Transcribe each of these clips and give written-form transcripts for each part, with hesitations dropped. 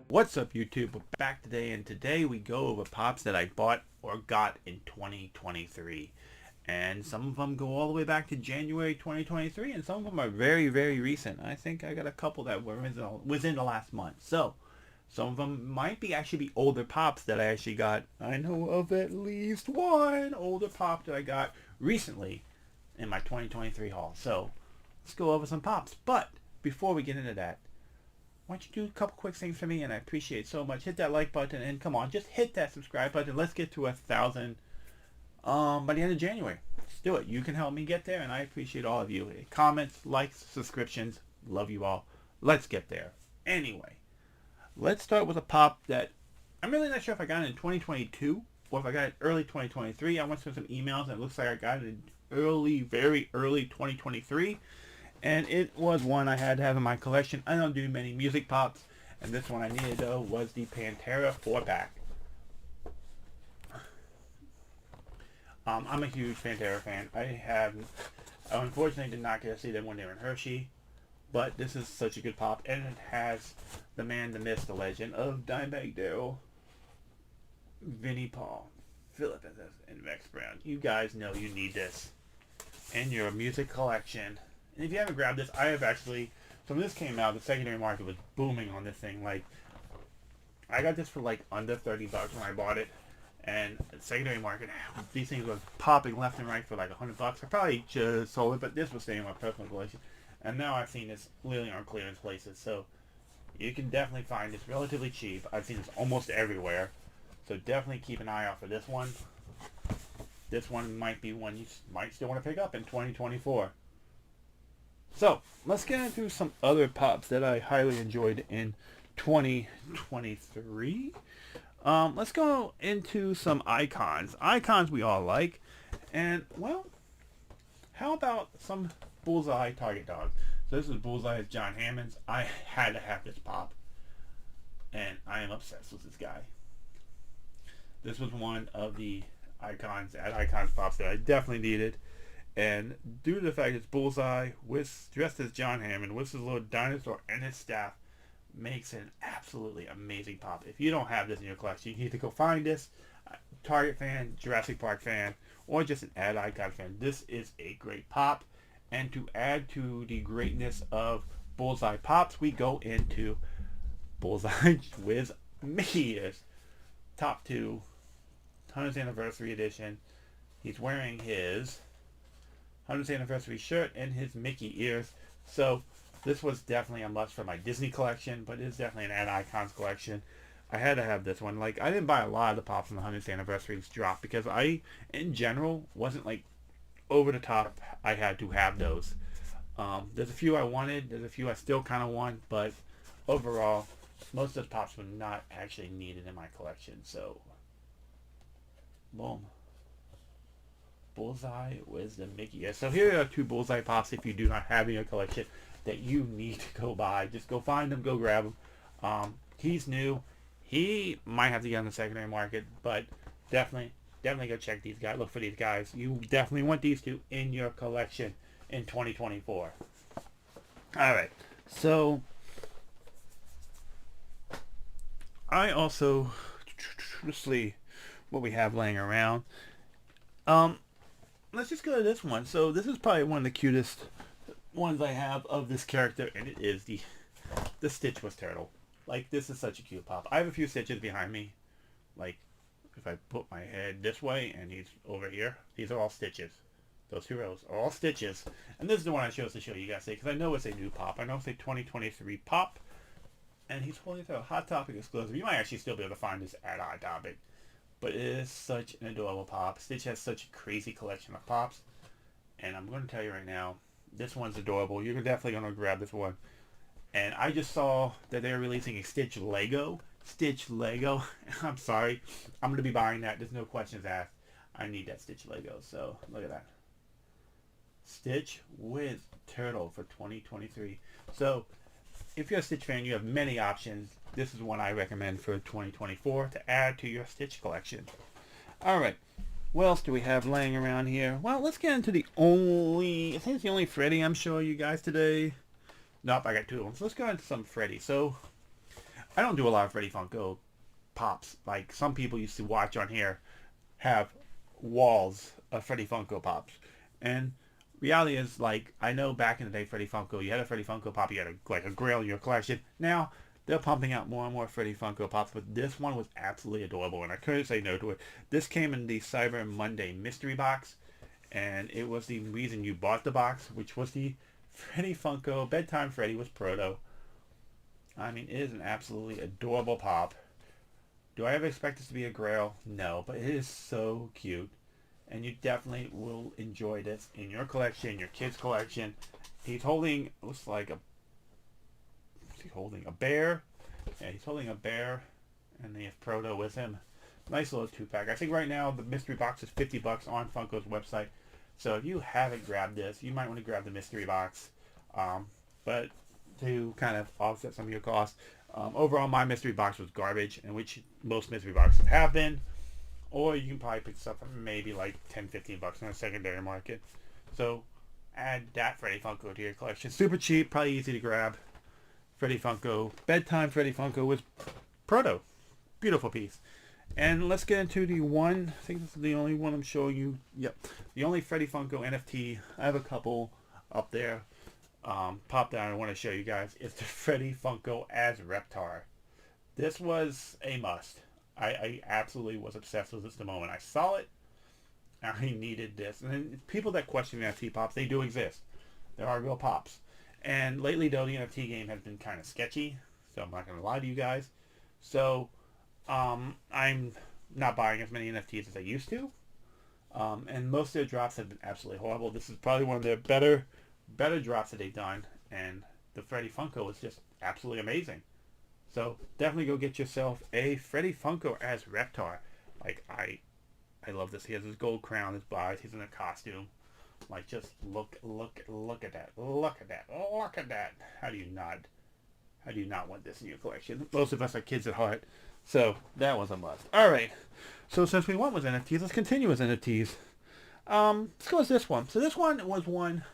What's up, YouTube? We're back today, and today we go over pops that I bought or got in 2023. And some of them go all the way back to January 2023, and some of them are very, very recent. I think I got a couple that were within the last month. So, some of them might be actually be older pops that I actually got. I know of at least one older pop that I got recently in my 2023 haul. So, let's go over some pops. But, before we get into that, why don't you do a couple quick things for me, and I appreciate it so much. Hit that like button, and come on, just hit that subscribe button. Let's get to 1,000 by the end of January. Let's do it. You can help me get there, and I appreciate all of you. Comments, likes, subscriptions. Love you all. Let's get there. Anyway, let's start with a pop that I'm really not sure if I got it in 2022 or if I got it early 2023. I went through some emails, and it looks like I got it in very early 2023. And it was one I had to have in my collection. I don't do many music pops, and this one I needed though was the Pantera 4-pack. I'm a huge Pantera fan. I unfortunately did not get to see them when they were in Hershey, but this is such a good pop, and it has the man, the myth, the legend of Dimebag Darrell, Vinnie Paul, Philip, and Rex Brown. You guys know you need this in your music collection. And if you haven't grabbed this, I have actually, so when this came out, the secondary market was booming on this thing. Like, I got this for like under 30 bucks when I bought it. And the secondary market, these things were popping left and right for like 100 bucks. I probably just sold it, but this was staying in my personal collection. And now I've seen this literally on clearance places. So you can definitely find this relatively cheap. I've seen this almost everywhere. So definitely keep an eye out for this one. This one might be one you might still want to pick up in 2024. So, let's get into some other pops that I highly enjoyed in 2023. Let's go into some icons. Icons we all like. And, well, how about some Bullseye Target Dogs? So this is Bullseye as John Hammond's. I had to have this pop. And I am obsessed with this guy. This was one of the icons pops that I definitely needed. And due to the fact it's Bullseye dressed as John Hammond with his little dinosaur and his staff, makes an absolutely amazing pop. If you don't have this in your collection, you need to go find this. Target fan, Jurassic Park fan, or just an ad icon fan. This is a great pop. And to add to the greatness of Bullseye pops, we go into Bullseye with Mickey ears. Top 2, 100th anniversary edition. He's wearing his 100th anniversary shirt and his Mickey ears. So this was definitely a must for my Disney collection, but it's definitely an ad icons collection. I had to have this one. Like, I didn't buy a lot of the pops from the 100th anniversaries drop because I, in general, wasn't like over the top. I had to have those. There's a few I wanted. There's a few I still kind of want, but overall, most of those pops were not actually needed in my collection. So, boom. Bullseye with the Mickey. Yeah, so here are 2 Bullseye pops if you do not have in your collection that you need to go buy. Just go find them, go grab them. He's new. He might have to get on the secondary market, but definitely go check these guys. Look for these guys. You definitely want these 2 in your collection in 2024. Alright, so I also, let's see what we have laying around. Let's just go to this one. So this is probably one of the cutest ones I have of this character, and it is the Stitchless Turtle. Like, this is such a cute pop. I have a few Stitches behind me. Like, if I put my head this way and he's over here, these are all Stitches. Those 2 rows are all Stitches. And this is the one I chose to show you guys today, because I know it's a new pop. I know it's a 2023 pop, and he's holding it to a Hot Topic exclusive. You might actually still be able to find this at Hot Topic. But it is such an adorable pop. Stitch has such a crazy collection of pops. And I'm going to tell you right now, this one's adorable. You're definitely going to grab this one. And I just saw that they're releasing a Stitch Lego. Stitch Lego. I'm sorry. I'm going to be buying that. There's no questions asked. I need that Stitch Lego. So, look at that. Stitch with Turtle for 2023. So, if you're a Stitch fan, you have many options. This is one I recommend for 2024 to add to your Stitch collection. Alright, what else do we have laying around here? Well, let's get into I think it's the only Freddy I'm showing you guys today. Nope, I got 2 of them. So let's go into some Freddy. So, I don't do a lot of Freddy Funko Pops. Like some people used to watch on here have walls of Freddy Funko Pops. And reality is, like, I know back in the day, Freddy Funko, you had a Freddy Funko Pop, you had a grail in your collection. Now, they're pumping out more and more Freddy Funko Pops, but this one was absolutely adorable, and I couldn't say no to it. This came in the Cyber Monday mystery box, and it was the reason you bought the box, which was the Freddy Funko Bedtime Freddy was Proto. I mean, it is an absolutely adorable pop. Do I ever expect this to be a grail? No, but it is so cute. And you definitely will enjoy this in your collection, your kid's collection. He's holding, looks like a, what's he holding? A bear? Yeah, he's holding a bear, and they have Proto with him. Nice little 2-pack. I think right now the mystery box is $50 on Funko's website. So if you haven't grabbed this, you might want to grab the mystery box. But to kind of offset some of your costs, overall my mystery box was garbage, and which most mystery boxes have been. Or you can probably pick stuff up maybe like $10-15 on a secondary market. So add that Freddy Funko to your collection. Super cheap, probably easy to grab. Freddy Funko, Bedtime Freddy Funko with Proto. Beautiful piece. And let's get into the one, I think this is the only one I'm showing you. Yep. The only Freddy Funko NFT. I have a couple up there. Pop down, I want to show you guys. It's the Freddy Funko as Reptar. This was a must. I absolutely was obsessed with this the moment I saw it. I needed this. And then people that question NFT pops, they do exist. There are real pops. And lately, though, the NFT game has been kind of sketchy. So I'm not going to lie to you guys. So I'm not buying as many NFTs as I used to. And most of their drops have been absolutely horrible. This is probably one of their better drops that they've done. And the Freddy Funko is just absolutely amazing. So definitely go get yourself a Freddy Funko as Reptar. Like I love this. He has his gold crown, his bars. He's in a costume. Like just look at that. Look at that. How do you not want this in your collection? Most of us are kids at heart. So that was a must. All right. So since we went with NFTs, let's continue with NFTs. Let's go with this one. So this one was one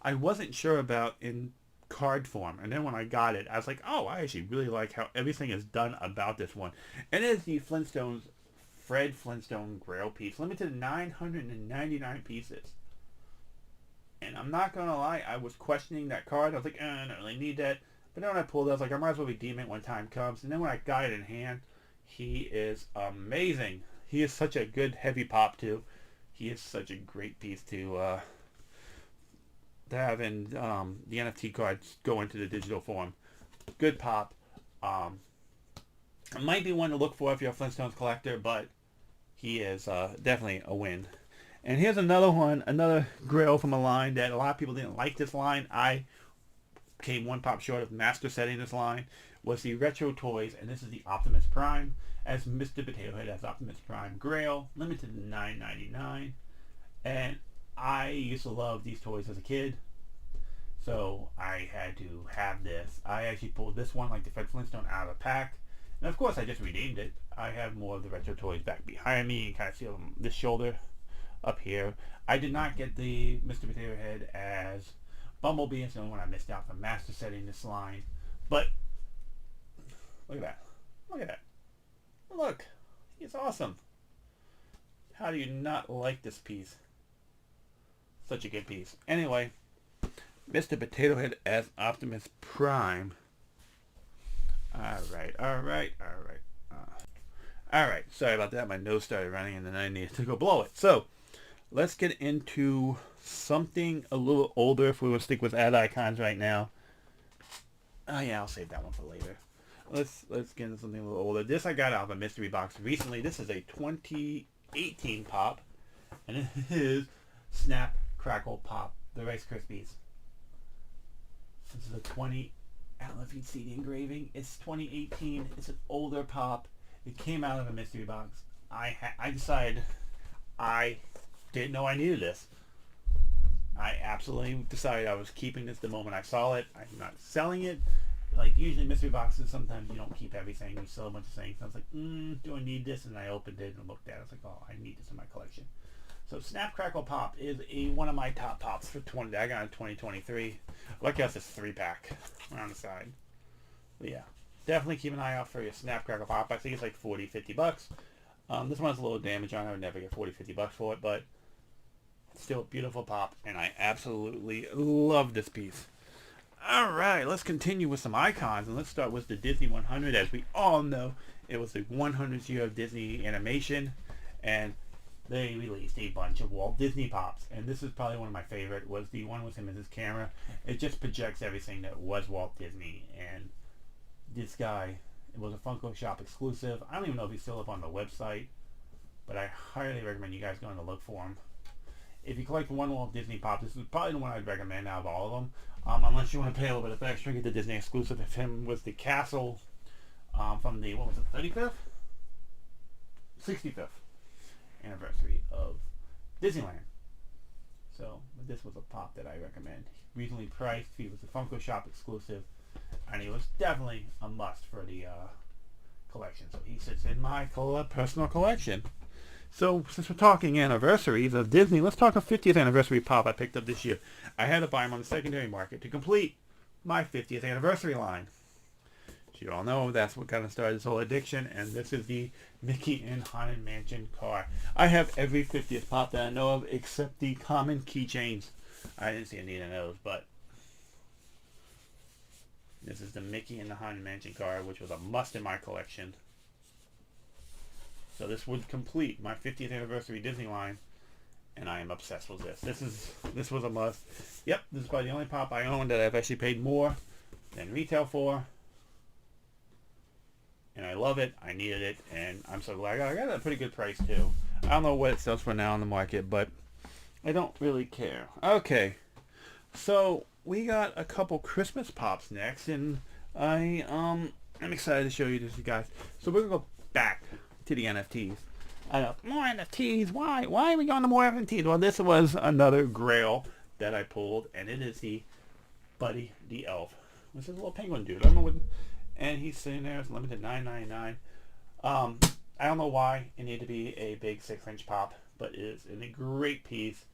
I wasn't sure about in card form, and then when I got it, I was like, oh, I actually really like how everything is done about this one. And it is the Flintstones Fred Flintstone Grail piece, limited to 999 pieces. And I'm not gonna lie, I was questioning that card. I was like, I don't really need that. But then when I pulled it, I was like, I might as well redeem it when time comes. And then when I got it in hand, he is amazing. He is such a good heavy pop too. He is such a great piece to have in the NFT cards go into the digital form. Good pop. It might be one to look for if you're a Flintstones collector, but he is definitely a win. And here's another one, another grail from a line that a lot of people didn't like this line. I came one pop short of master setting this line. Was the Retro Toys, and this is the Optimus Prime as Mr. Potato Head as Optimus Prime Grail, limited to $9.99. And I used to love these toys as a kid, so I had to have this. I actually pulled this one, like the Fred Flintstone, out of a pack. And of course, I just redeemed it. I have more of the Retro Toys back behind me. You can kind of see this shoulder up here. I did not get the Mr. Potato Head as Bumblebee. It's the only one I missed out from master setting this line. But look at that. Look at that. Look. It's awesome. How do you not like this piece? Such a good piece. Anyway, Mr. Potato Head as Optimus Prime. Alright. Sorry about that. My nose started running and then I needed to go blow it. So, let's get into something a little older if we would stick with ad icons right now. Oh yeah, I'll save that one for later. Let's get into something a little older. This I got out of a mystery box recently. This is a 2018 pop. And it is Snap, Crackle, Pop, the Rice Krispies. This is a 20... I don't know if you'd see the engraving. It's 2018. It's an older pop. It came out of a mystery box. I decided I didn't know I needed this. I absolutely decided I was keeping this the moment I saw it. I'm not selling it. Like usually mystery boxes, sometimes you don't keep everything. You sell a bunch of things. I was like, do I need this? And I opened it and looked at it. I was like, oh, I need this in my collection. So Snap Crackle Pop is one of my top pops for I got in 2023. Lucky us, it's 3-pack on the side. But yeah, definitely keep an eye out for your Snapcracker Pop. I think it's like 40, 50 bucks. This one has a little damage on it. I would never get 40, 50 bucks for it, but still a beautiful pop, and I absolutely love this piece. Alright, let's continue with some icons, and let's start with the Disney 100. As we all know, it was the 100th year of Disney animation, and they released a bunch of Walt Disney Pops, and this is probably one of my favorite, was the one with him as his camera. It just projects everything that was Walt Disney, and this guy, it was a Funko Shop exclusive. I don't even know if he's still up on the website, but I highly recommend you guys going to look for him. If you collect one Walt Disney Pop, this is probably the one I'd recommend out of all of them. Unless you want to pay a little bit of extra, get the Disney exclusive. If him was the castle from the, what was it, 35th? 65th anniversary of Disneyland. So, this was a pop that I recommend. Reasonably priced. He was a Funko Shop exclusive. And he was definitely a must for the collection. So he sits in my personal collection. So, since we're talking anniversaries of Disney, let's talk a 50th anniversary pop I picked up this year. I had to buy them on the secondary market to complete my 50th anniversary line. As you all know, that's what kind of started this whole addiction, and this is the Mickey and Haunted Mansion car. I have every 50th pop that I know of except the common keychains. I didn't see a need of those, but this is the Mickey and the Haunted Mansion car, which was a must in my collection. So this would complete my 50th anniversary Disney line, and I am obsessed with this. This was a must. Yep, this is probably the only pop I own that I've actually paid more than retail for, and I love it. I needed it, and I'm so glad I got it at a pretty good price too. I don't know what it sells for now on the market, but I don't really care. Okay, so we got a couple Christmas pops next, and I'm excited to show you this, you guys. So we're gonna go back to the NFTs. I know, more NFTs. Why are we going to more NFTs? Well, this was another grail that I pulled, and it is the Buddy the Elf. This is a little penguin dude. I don't know what, and he's sitting there. It's limited $9.99. I don't know why it needed to be a big 6-inch pop, but it is in a great piece.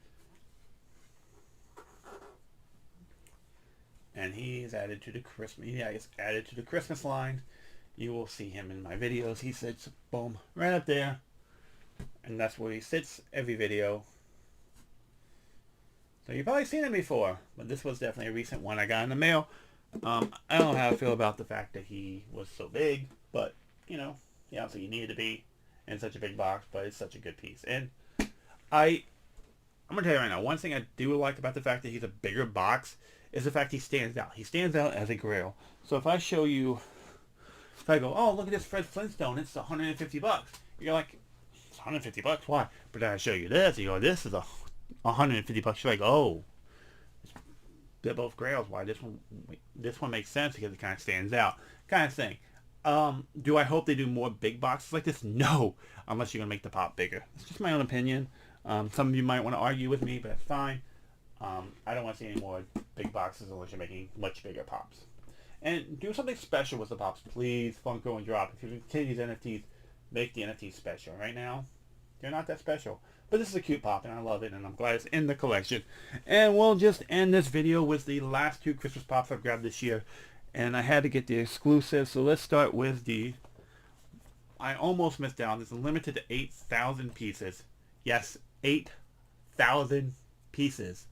And he's added to the Christmas. Yeah, he's added to the Christmas line. You will see him in my videos. He sits, boom, right up there. And that's where he sits every video. So you've probably seen him before, but this was definitely a recent one I got in the mail. I don't know how I feel about the fact that he was so big, but, you know, yeah, obviously he needed to be in such a big box, but it's such a good piece. And I'm going to tell you right now, one thing I do like about the fact that he's a bigger box is the fact he stands out. He stands out as a grail. So if I show you, if I go, oh, look at this Fred Flintstone, it's 150 bucks. You're like, it's 150 bucks? Why? But then I show you this, you go, this is 150 bucks. You're like, oh, they're both grails. Why this one makes sense because it kind of stands out, kind of thing. Do I hope they do more big boxes like this? No, unless you're gonna make the pop bigger. It's just my own opinion. Some of you might want to argue with me, but that's fine. I don't want to see any more big boxes unless you're making much bigger pops. And do something special with the pops, please. Funko and Drop. If you're taking these NFTs, make the NFTs special. Right now, they're not that special. But this is a cute pop, and I love it, and I'm glad it's in the collection. And we'll just end this video with the last two Christmas pops I've grabbed this year. And I had to get the exclusive, so let's start with the... I almost missed out. This is limited to 8,000 pieces. Yes, 8,000 pieces.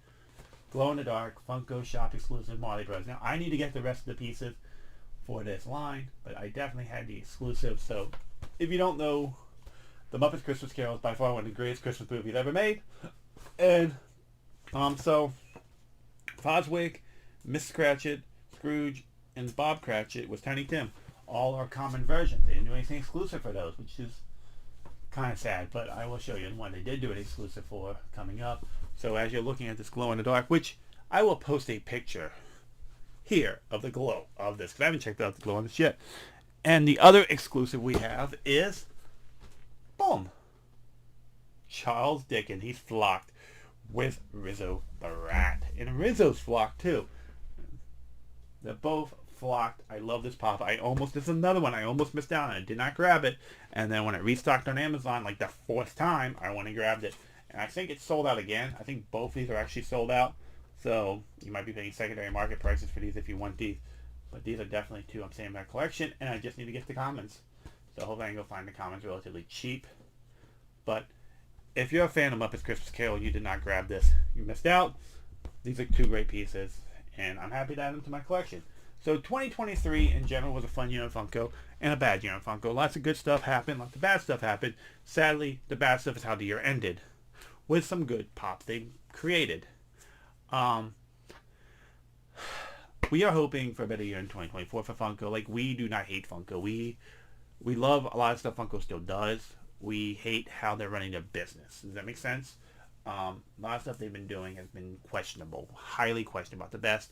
Glow-in-the-dark, Funko Shop exclusive Marley Bros. Now, I need to get the rest of the pieces for this line, but I definitely had the exclusive. So, if you don't know, The Muppets Christmas Carol is by far one of the greatest Christmas movies ever made. And, so, Foswig, Miss Cratchit, Scrooge, and Bob Cratchit was Tiny Tim. All are common versions. They didn't do anything exclusive for those, which is kind of sad, but I will show you one they did do it exclusive for coming up. So as you're looking at this glow in the dark, which I will post a picture here of the glow of this, because I haven't checked out the glow on this yet. And the other exclusive we have is, boom, Charles Dickens. He's flocked with Rizzo the Rat. And Rizzo's flocked too. They're both flocked. I love this pop. This is another one I almost missed out on. I did not grab it. And then when it restocked on Amazon, like the 4th time, I went and grabbed it. And I think it's sold out again. I think both these are actually sold out. So you might be paying secondary market prices for these if you want these. But these are definitely two I'm saying in my collection, and I just need to get the commons. So hopefully I can go find the commons relatively cheap. But if you're a fan of Muppets Christmas Carol and you did not grab this, you missed out. These are two great pieces, and I'm happy to add them to my collection. So 2023 in general was a fun year in Funko and a bad year in Funko. Lots of good stuff happened, lots of bad stuff happened. Sadly, the bad stuff is how the year ended, with some good pops they created. We are hoping for a better year in 2024 for Funko. Like, we do not hate Funko. We love a lot of stuff Funko still does. We hate how they're running their business. Does that make sense? A lot of stuff they've been doing has been questionable, highly questionable, at the best.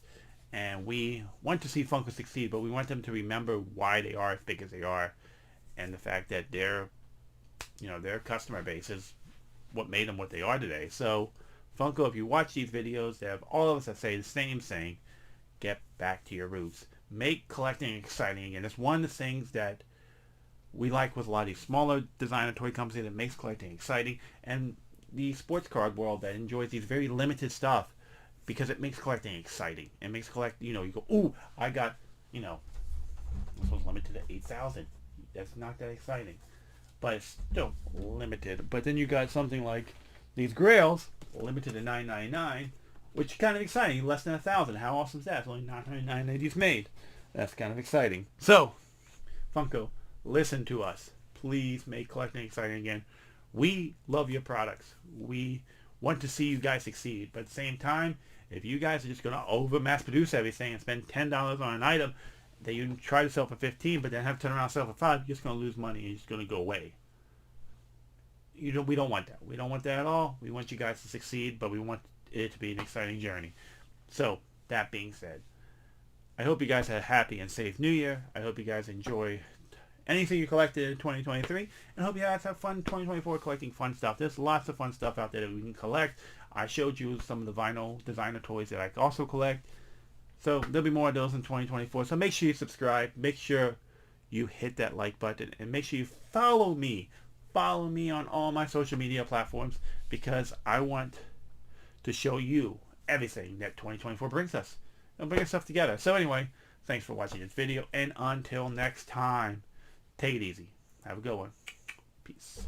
And we want to see Funko succeed, but we want them to remember why they are as big as they are, and the fact that their customer base is what made them what they are today. So, Funko, if you watch these videos, they have all of us that say the same thing: get back to your roots. Make collecting exciting again. It's one of the things that we like with a lot of these smaller designer toy companies that makes collecting exciting, and the sports card world that enjoys these very limited stuff. Because it makes collecting exciting. It makes you go, ooh, I got, this one's limited to 8,000. That's not that exciting. But it's still limited. But then you got something like these Grails, limited to $9.99, which is kind of exciting. Less than 1,000. How awesome is that? It's only $9.99 that he's made. That's kind of exciting. So, Funko, listen to us. Please make collecting exciting again. We love your products. We want to see you guys succeed. But at the same time, if you guys are just going to over mass produce everything and spend $10 on an item that you try to sell for $15, but then have to turn around and sell for $5, you're just going to lose money and it's just going to go away. We don't want that. We don't want that at all. We want you guys to succeed, but we want it to be an exciting journey. So, that being said, I hope you guys had a happy and safe New Year. I hope you guys enjoy anything you collected in 2023, and hope you guys have fun 2024 collecting fun stuff. There's lots of fun stuff out there that we can collect. I showed you some of the vinyl designer toys that I also collect. So there'll be more of those in 2024. So make sure you subscribe. Make sure you hit that like button, and make sure you follow me. Follow me on all my social media platforms, because I want to show you everything that 2024 brings us and bring us stuff together. So anyway, thanks for watching this video, and until next time, take it easy. Have a good one. Peace.